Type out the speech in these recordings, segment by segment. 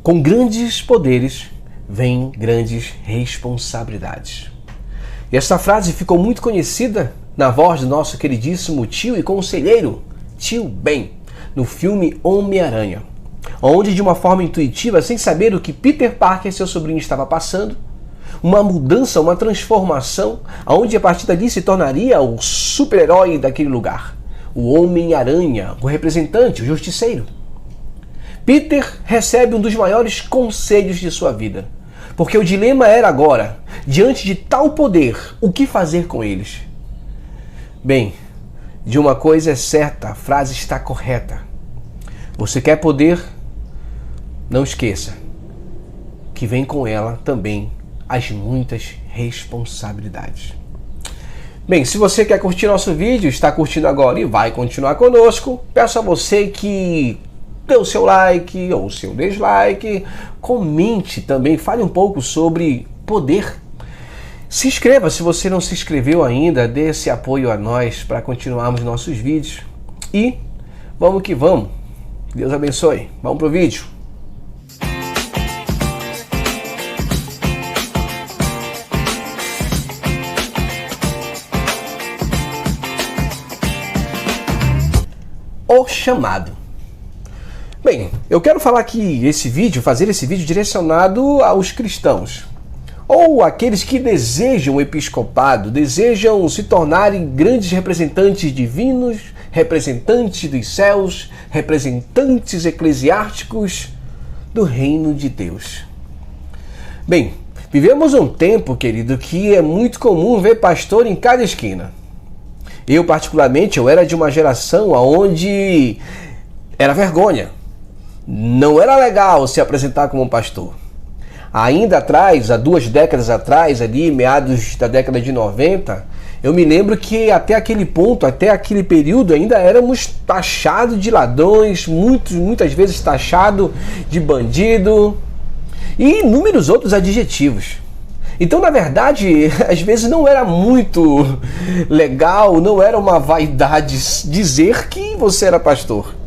Com grandes poderes vêm grandes responsabilidades. E essa frase ficou muito conhecida na voz do nosso queridíssimo tio e conselheiro, Tio Ben, no filme Homem-Aranha, onde de uma forma intuitiva, sem saber o que Peter Parker e seu sobrinho estava passando, uma mudança, uma transformação, onde a partir dali se tornaria o super-herói daquele lugar, o Homem-Aranha, o representante, o justiceiro. Peter recebe um dos maiores conselhos de sua vida, porque o dilema era agora, diante de tal poder, o que fazer com eles? Bem, de uma coisa é certa, a frase está correta. Você quer poder? Não esqueça que vem com ela também as muitas responsabilidades. Bem, se você quer curtir nosso vídeo, está curtindo agora e vai continuar conosco, peço a você que dê o seu like ou o seu dislike, comente também, fale um pouco sobre poder. Se inscreva se você não se inscreveu ainda, dê esse apoio a nós para continuarmos nossos vídeos. E vamos que vamos. Deus abençoe. Vamos pro vídeo. O chamado. Bem, eu quero falar aqui fazer esse vídeo direcionado aos cristãos, ou aqueles que desejam o episcopado, desejam se tornarem grandes representantes divinos, representantes dos céus, representantes eclesiásticos do reino de Deus. Bem, vivemos um tempo, querido, que é muito comum ver pastor em cada esquina. Eu, particularmente, era de uma geração onde era vergonha. Não era legal se apresentar como um pastor. Ainda atrás, há 2 décadas atrás, ali, meados da década de 90, eu me lembro que até aquele ponto, até aquele período, ainda éramos taxados de ladrões, muitas vezes taxados de bandido e inúmeros outros adjetivos. Então, na verdade, às vezes não era muito legal, não era uma vaidade dizer que você era pastor.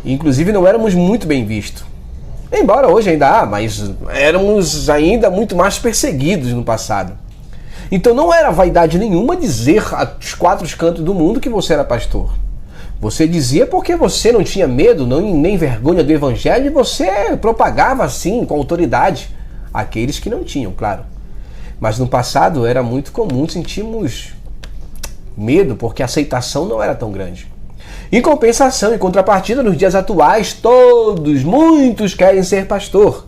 Inclusive, não éramos muito bem vistos. Embora hoje ainda há, mas éramos ainda muito mais perseguidos no passado. Então não era vaidade nenhuma dizer aos 4 cantos do mundo que você era pastor. Você dizia porque você não tinha medo, nem vergonha do evangelho, e você propagava assim, com autoridade, aqueles que não tinham, claro. Mas no passado era muito comum sentirmos medo, porque a aceitação não era tão grande. Em compensação, em contrapartida, nos dias atuais, muitos querem ser pastor.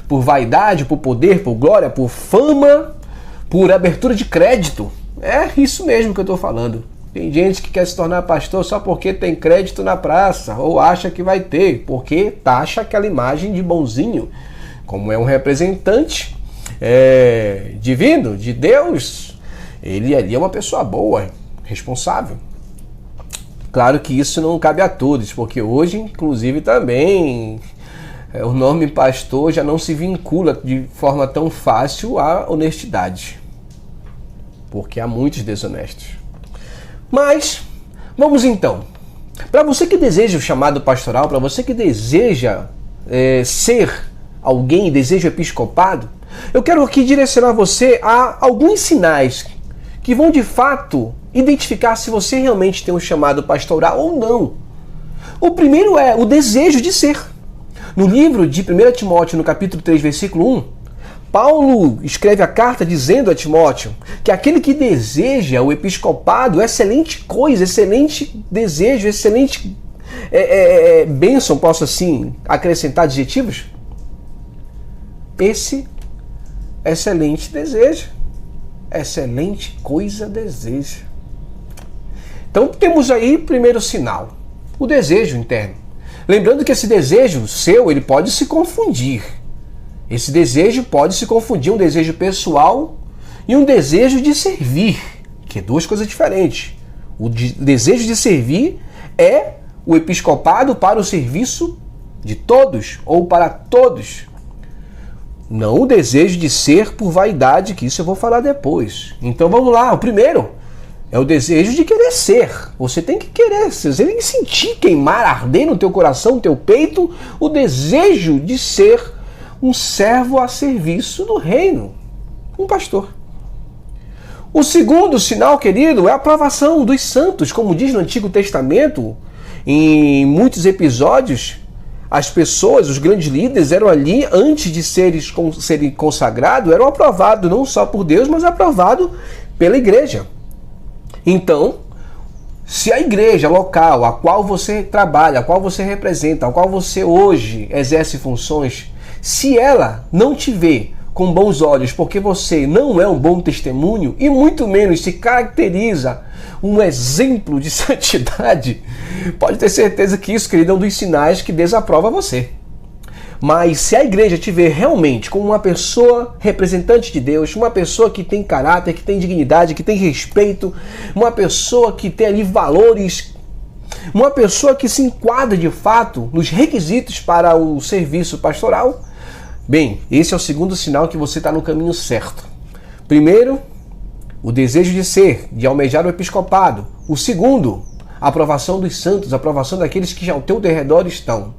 Por vaidade, por poder, por glória, por fama, por abertura de crédito. É isso mesmo que eu estou falando. Tem gente que quer se tornar pastor só porque tem crédito na praça, ou acha que vai ter, porque taxa aquela imagem de bonzinho. Como é um representante divino, de Deus, ele ali é uma pessoa boa, responsável. Claro que isso não cabe a todos, porque hoje, inclusive, também o nome pastor já não se vincula de forma tão fácil à honestidade, porque há muitos desonestos. Mas, vamos então. Para você que deseja o chamado pastoral, para você que deseja ser alguém, deseja o episcopado, eu quero aqui direcionar você a alguns sinais que vão de fato identificar se você realmente tem um chamado pastoral ou não. O primeiro é o desejo de ser. No livro de 1 Timóteo, no capítulo 3, versículo 1, Paulo escreve a carta dizendo a Timóteo que aquele que deseja o episcopado, excelente coisa, excelente desejo, excelente bênção, posso assim acrescentar adjetivos? Esse excelente desejo. Excelente coisa deseja. Então temos aí primeiro sinal, o desejo interno. Lembrando que esse desejo seu, ele pode se confundir. Esse desejo pode se confundir um desejo pessoal e um desejo de servir, que é 2 coisas diferentes. O desejo de servir é o episcopado para o serviço de todos ou para todos. Não o desejo de ser por vaidade, que isso eu vou falar depois. Então vamos lá, o primeiro, É o desejo de querer ser. Você tem que querer ser. Você tem que sentir queimar, arder no teu coração, no teu peito, o desejo de ser um servo a serviço do reino. Um pastor. O segundo sinal, querido, é a aprovação dos santos. Como diz no Antigo Testamento, em muitos episódios, as pessoas, os grandes líderes, eram ali, antes de serem consagrados, eram aprovados não só por Deus, mas aprovados pela igreja. Então, se a igreja local, a qual você trabalha, a qual você representa, a qual você hoje exerce funções, se ela não te vê com bons olhos, porque você não é um bom testemunho e muito menos se caracteriza um exemplo de santidade, pode ter certeza que isso, querido, é um dos sinais que desaprova você. Mas se a igreja te vê realmente como uma pessoa representante de Deus, uma pessoa que tem caráter, que tem dignidade, que tem respeito, uma pessoa que tem ali valores, uma pessoa que se enquadra de fato nos requisitos para o serviço pastoral, bem, esse é o segundo sinal que você está no caminho certo. Primeiro, o desejo de ser, de almejar o episcopado. O segundo, a aprovação dos santos, a aprovação daqueles que ao teu derredor estão.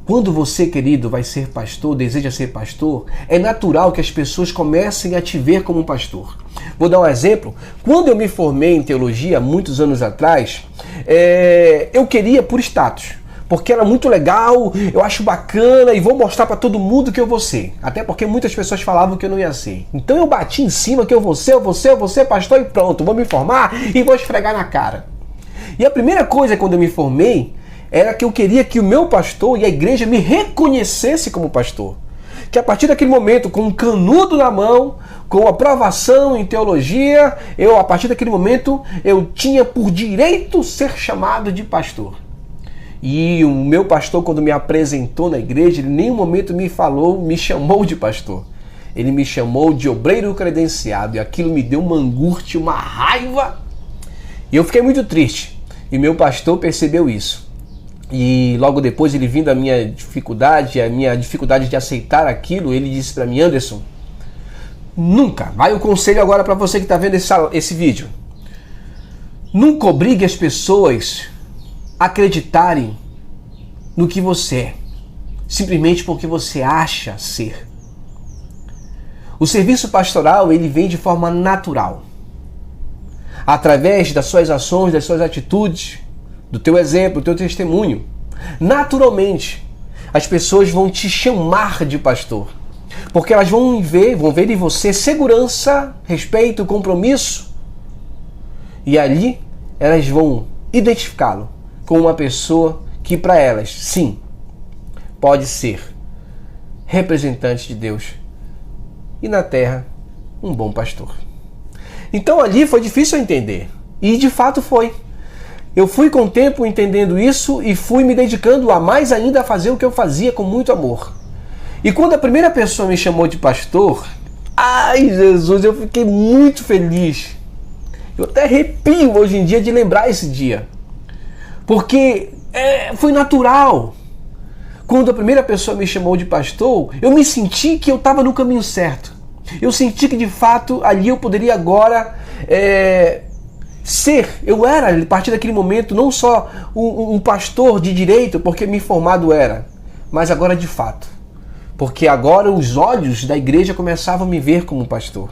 Quando você, querido, vai ser pastor, deseja ser pastor, é natural que as pessoas comecem a te ver como um pastor. Vou dar um exemplo. Quando eu me formei em teologia, muitos anos atrás, eu queria por status. Porque era muito legal, eu acho bacana e vou mostrar para todo mundo que eu vou ser. Até porque muitas pessoas falavam que eu não ia ser. Então eu bati em cima que eu vou ser pastor e pronto, vou me formar e vou esfregar na cara. E a primeira coisa quando eu me formei era que eu queria que o meu pastor e a igreja me reconhecesse como pastor. Que a partir daquele momento, com um canudo na mão, com aprovação em teologia, a partir daquele momento, eu tinha por direito ser chamado de pastor. E o meu pastor, quando me apresentou na igreja, ele em nenhum momento me chamou de pastor. Ele me chamou de obreiro credenciado. E aquilo me deu uma angústia, uma raiva. E eu fiquei muito triste. E meu pastor percebeu isso. E logo depois, ele vindo a minha dificuldade de aceitar aquilo, ele disse para mim: Anderson, nunca, vai o conselho agora para você que está vendo esse vídeo. Nunca obrigue as pessoas a acreditarem no que você é, simplesmente porque você acha ser. O serviço pastoral, ele vem de forma natural. Através das suas ações, das suas atitudes, do teu exemplo, do teu testemunho. Naturalmente, as pessoas vão te chamar de pastor. Porque elas vão ver em você segurança, respeito, compromisso. E ali, elas vão identificá-lo como uma pessoa que para elas, sim, pode ser representante de Deus e na terra, um bom pastor. Então ali foi difícil entender. E de fato foi. Eu fui com o tempo entendendo isso e fui me dedicando a mais ainda a fazer o que eu fazia com muito amor. E quando a primeira pessoa me chamou de pastor, ai Jesus, eu fiquei muito feliz. Eu até arrepio hoje em dia de lembrar esse dia. Porque foi natural. Quando a primeira pessoa me chamou de pastor, eu me senti que eu estava no caminho certo. Eu senti que de fato ali eu poderia agora eu era, a partir daquele momento, não só um pastor de direito, porque me formado era, mas agora de fato. Porque agora os olhos da igreja começavam a me ver como um pastor.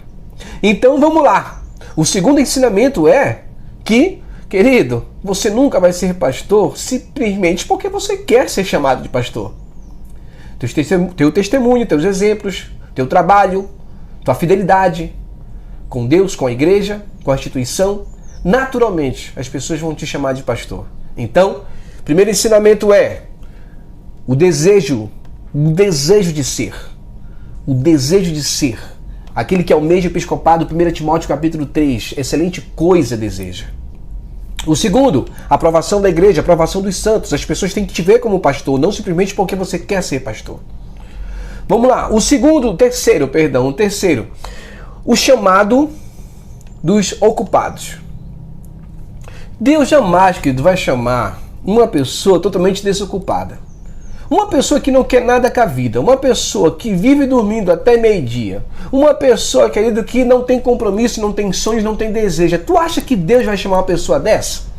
Então vamos lá. O segundo ensinamento é que, querido, você nunca vai ser pastor simplesmente porque você quer ser chamado de pastor. Teu testemunho, teus exemplos, teu trabalho, tua fidelidade com Deus, com a igreja, com a instituição, naturalmente as pessoas vão te chamar de pastor. Então, primeiro ensinamento é o desejo de ser. O desejo de ser. Aquele que almeja o episcopado, 1 Timóteo capítulo 3, excelente coisa deseja. O segundo, a aprovação da igreja, a aprovação dos santos. As pessoas têm que te ver como pastor, não simplesmente porque você quer ser pastor. Vamos lá, o terceiro, o chamado dos ocupados. Deus jamais, querido, vai chamar uma pessoa totalmente desocupada. Uma pessoa que não quer nada com a vida, uma pessoa que vive dormindo até meio-dia, uma pessoa, querido, que não tem compromisso, não tem sonhos, não tem desejo. Tu acha que Deus vai chamar uma pessoa dessa?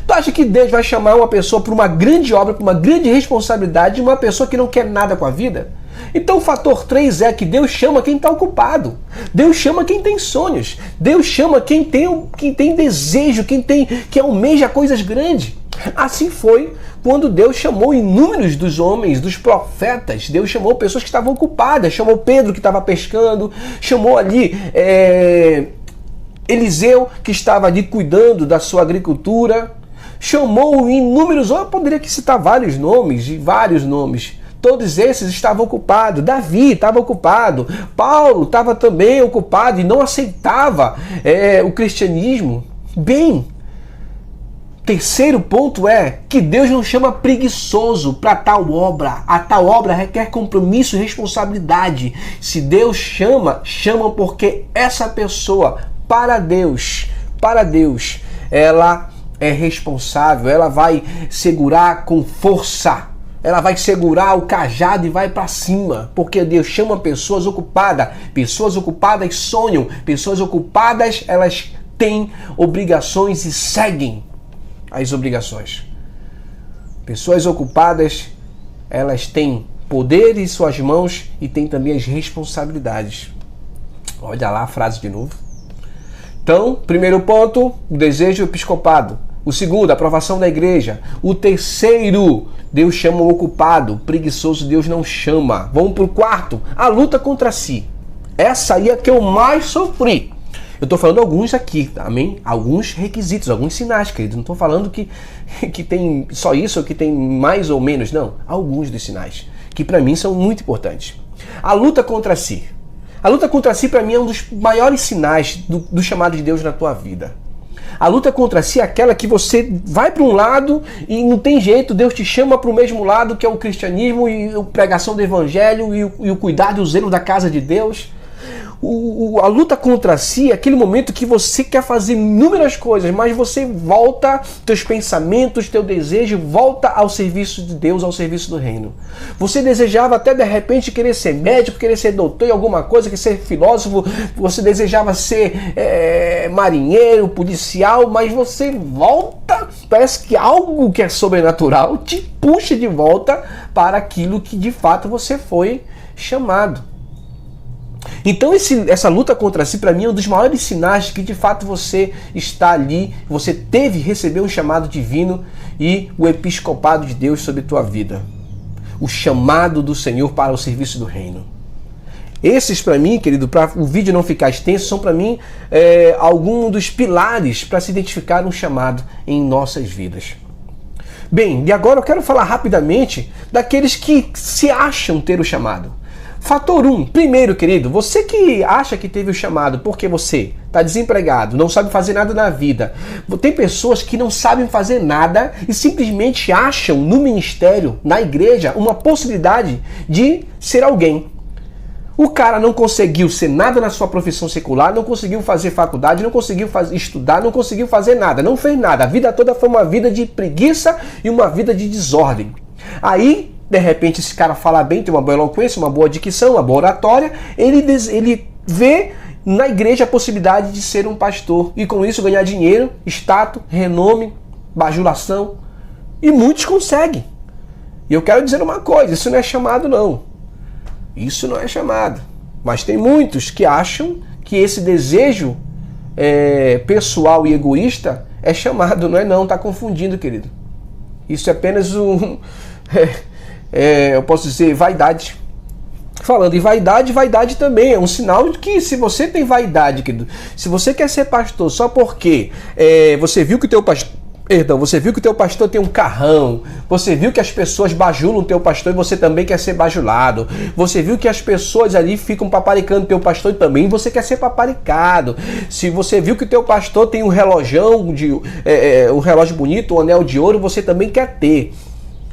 Tu acha que Deus vai chamar uma pessoa para uma grande obra, para uma grande responsabilidade, uma pessoa que não quer nada com a vida? Então o fator 3 é que Deus chama quem está ocupado. Deus chama quem tem sonhos. Deus chama quem tem desejo, que almeja coisas grandes. Assim foi quando Deus chamou inúmeros dos homens, dos profetas. Deus chamou pessoas que estavam ocupadas. Chamou Pedro, que estava pescando. Chamou ali Eliseu, que estava ali cuidando da sua agricultura. Chamou inúmeros, eu poderia aqui citar vários nomes. Todos esses estavam ocupados. Davi estava ocupado. Paulo estava também ocupado e não aceitava o cristianismo. Bem, terceiro ponto é que Deus não chama preguiçoso para tal obra. A tal obra requer compromisso e responsabilidade. Se Deus chama porque essa pessoa, para Deus, ela é responsável, ela vai segurar com força. Ela vai segurar o cajado e vai para cima, porque Deus chama pessoas ocupadas. Pessoas ocupadas sonham, pessoas ocupadas, elas têm obrigações e seguem as obrigações. Pessoas ocupadas, elas têm poder em suas mãos e têm também as responsabilidades. Olha lá a frase de novo. Então, primeiro ponto, o desejo episcopado. O segundo, a aprovação da igreja. O terceiro, Deus chama o ocupado. Preguiçoso Deus não chama. Vamos para o quarto, a luta contra si. Essa aí é a que eu mais sofri. Eu estou falando alguns aqui, amém? Alguns requisitos, alguns sinais, querido. Não estou falando que tem só isso ou que tem mais ou menos. Não, alguns dos sinais, que para mim são muito importantes. A luta contra si. A luta contra si para mim é um dos maiores sinais do chamado de Deus na tua vida. A luta contra si é aquela que você vai para um lado e não tem jeito, Deus te chama para o mesmo lado, que é o cristianismo e a pregação do evangelho e o cuidado e o zelo da casa de Deus. A luta contra si é aquele momento que você quer fazer inúmeras coisas, mas você volta, teus pensamentos, teu desejo volta ao serviço de Deus, ao serviço do reino. Você desejava até de repente querer ser médico, querer ser doutor em alguma coisa, querer ser filósofo, você desejava ser marinheiro, policial, mas você volta, parece que algo que é sobrenatural te puxa de volta para aquilo que de fato você foi chamado. Então essa luta contra si, para mim, é um dos maiores sinais de que de fato você está ali, você recebeu um chamado divino e o episcopado de Deus sobre a tua vida. O chamado do Senhor para o serviço do reino. Esses, para mim, querido, para o vídeo não ficar extenso, são para mim alguns dos pilares para se identificar um chamado em nossas vidas. Bem, e agora eu quero falar rapidamente daqueles que se acham ter o chamado. Fator 1. Primeiro, querido, você que acha que teve o chamado porque você está desempregado, não sabe fazer nada na vida. Tem pessoas que não sabem fazer nada e simplesmente acham no ministério, na igreja, uma possibilidade de ser alguém. O cara não conseguiu ser nada na sua profissão secular, não conseguiu fazer faculdade, não conseguiu estudar, não conseguiu fazer nada, não fez nada. A vida toda foi uma vida de preguiça e uma vida de desordem. Aí, de repente, esse cara fala bem, tem uma boa eloquência, uma boa dicção, uma boa oratória, ele vê na igreja a possibilidade de ser um pastor e com isso ganhar dinheiro, status, renome, bajulação, e muitos conseguem. E eu quero dizer uma coisa, isso não é chamado não. Isso não é chamado. Mas tem muitos que acham que esse desejo pessoal e egoísta é chamado, não é não, tá confundindo, querido. Isso é apenas eu posso dizer, vaidade. Falando em vaidade, vaidade também é um sinal de que se você tem vaidade, querido, se você quer ser pastor só porque você viu que o teu pastor, você viu que o teu pastor tem um carrão, você viu que as pessoas bajulam o teu pastor e você também quer ser bajulado, você viu que as pessoas ali ficam paparicando o teu pastor e também você quer ser paparicado, se você viu que o teu pastor tem um relógio bonito, um anel de ouro, você também quer ter.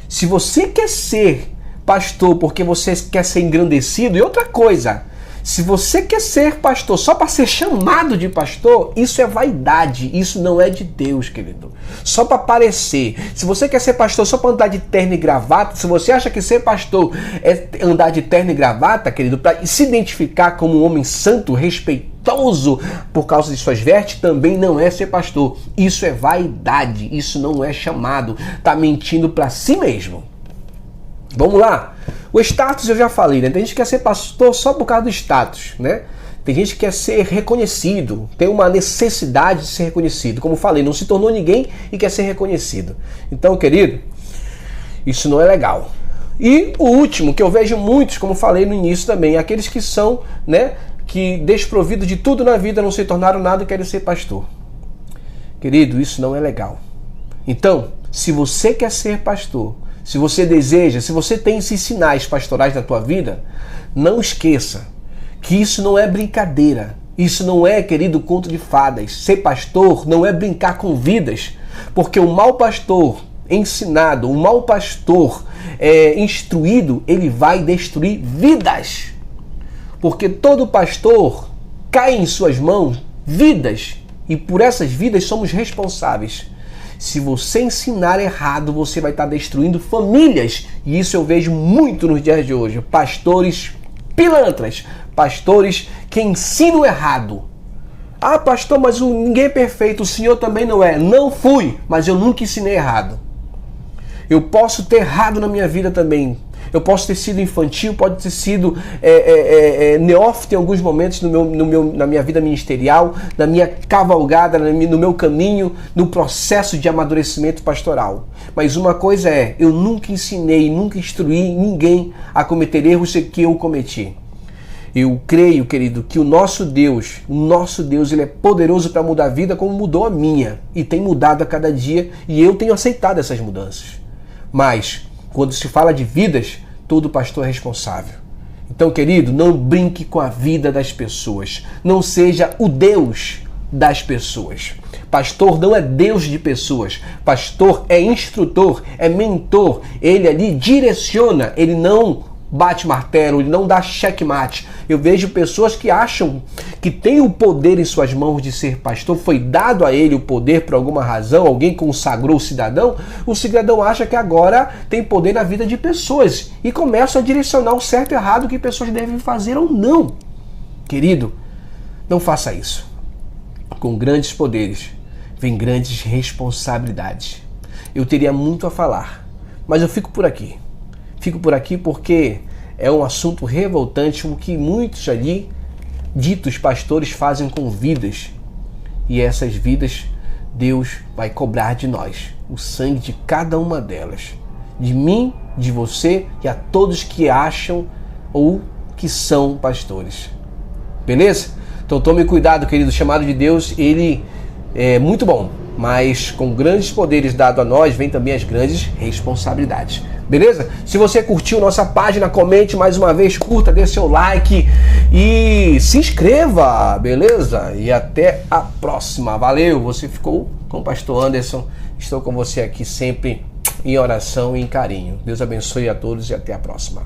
Se você quer ser pastor porque você quer ser engrandecido, e outra coisa, Se você quer ser pastor só para ser chamado de pastor, isso é vaidade, isso não é de Deus, querido. Só para aparecer. Se você quer ser pastor só para andar de terno e gravata, se você acha que ser pastor é andar de terno e gravata, querido, para se identificar como um homem santo, respeitoso por causa de suas vestes, também não é ser pastor. Isso é vaidade, isso não é chamado. Tá mentindo para si mesmo. Vamos lá. O status eu já falei, né? Tem gente que quer ser pastor só por causa do status, né? Tem gente que quer ser reconhecido, tem uma necessidade de ser reconhecido. Como falei, não se tornou ninguém e quer ser reconhecido. Então, querido, isso não é legal. E o último, que eu vejo muitos, como falei no início também, aqueles que são, né, que desprovidos de tudo na vida, não se tornaram nada e querem ser pastor. Querido, isso não é legal. Então, se você quer ser pastor, se você deseja, se você tem esses sinais pastorais na tua vida, não esqueça que isso não é brincadeira. Isso não é, querido, conto de fadas. Ser pastor não é brincar com vidas, porque o mau pastor ensinado, o mau pastor instruído, ele vai destruir vidas. Porque todo pastor cai em suas mãos vidas, e por essas vidas somos responsáveis. Se você ensinar errado, você vai estar destruindo famílias. E isso eu vejo muito nos dias de hoje. Pastores pilantras, pastores que ensinam errado. Ah, pastor, mas ninguém é perfeito, o senhor também não é. Não fui, mas eu nunca ensinei errado. Eu posso ter errado na minha vida também. Eu posso ter sido infantil, pode ter sido neófito em alguns momentos na minha vida ministerial, na minha cavalgada, no meu caminho, no processo de amadurecimento pastoral. Mas uma coisa é, eu nunca ensinei, nunca instruí ninguém a cometer erros que eu cometi. Eu creio, querido, que o nosso Deus, ele é poderoso para mudar a vida como mudou a minha. E tem mudado a cada dia e eu tenho aceitado essas mudanças. Mas, quando se fala de vidas, todo pastor é responsável. Então, querido, não brinque com a vida das pessoas. Não seja o Deus das pessoas. Pastor não é Deus de pessoas. Pastor é instrutor, é mentor. Ele ali direciona, ele não bate martelo, ele não dá checkmate. Eu vejo pessoas que acham que tem o poder em suas mãos de ser pastor, foi dado a ele o poder por alguma razão, alguém consagrou o cidadão acha que agora tem poder na vida de pessoas e começa a direcionar o certo e errado que pessoas devem fazer ou não. Querido, não faça isso. Com grandes poderes vem grandes responsabilidades. Eu teria muito a falar, mas eu fico por aqui. Fico por aqui porque é um assunto revoltante o que muitos ali, ditos pastores, fazem com vidas. E essas vidas, Deus vai cobrar de nós o sangue de cada uma delas. De mim, de você e a todos que acham ou que são pastores. Beleza? Então tome cuidado, querido. O chamado de Deus, ele é muito bom. Mas com grandes poderes dados a nós, vem também as grandes responsabilidades. Beleza? Se você curtiu nossa página, comente mais uma vez, curta, dê seu like e se inscreva, beleza? E até a próxima. Valeu! Você ficou com o pastor Anderson. Estou com você aqui sempre em oração e em carinho. Deus abençoe a todos e até a próxima.